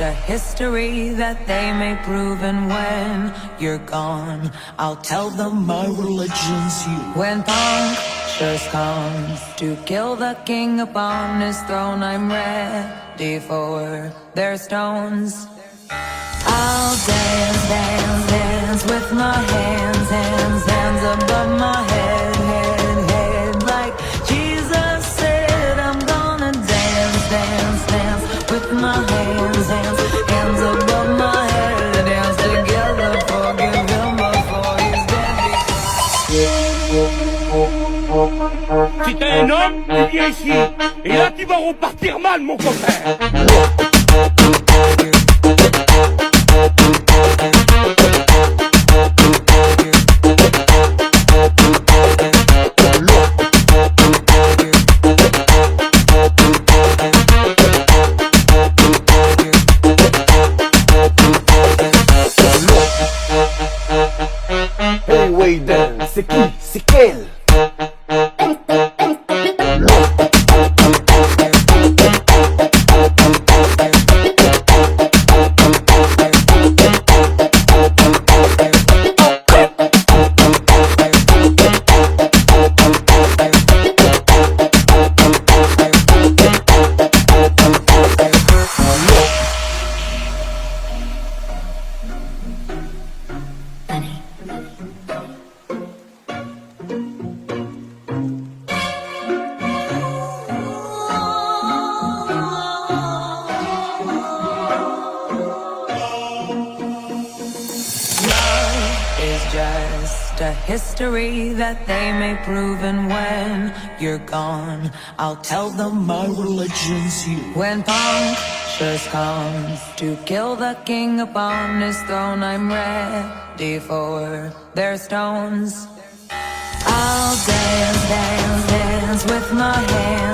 a history that they may prove, and when you're gone, I'll tell them my religion's you. When punctures comes to kill the king upon his throne, I'm ready for their stones. I'll dance, dance, dance with my hands, hands, hands above my head, head, head. Like Jesus said, I'm gonna dance, dance, dance with my hands, hands, hands above my head. Dance together, forgive him before he's dead. Si t'es un homme, tu viens ici. Et là, tu vas repartir mal, mon copain. Hey Wayden, c'est qui? C'est quel? Just a history that they may prove, and when you're gone, I'll tell them my religion's you. When punctures comes to kill the king upon his throne, I'm ready for their stones. I'll dance, dance, dance with my hands.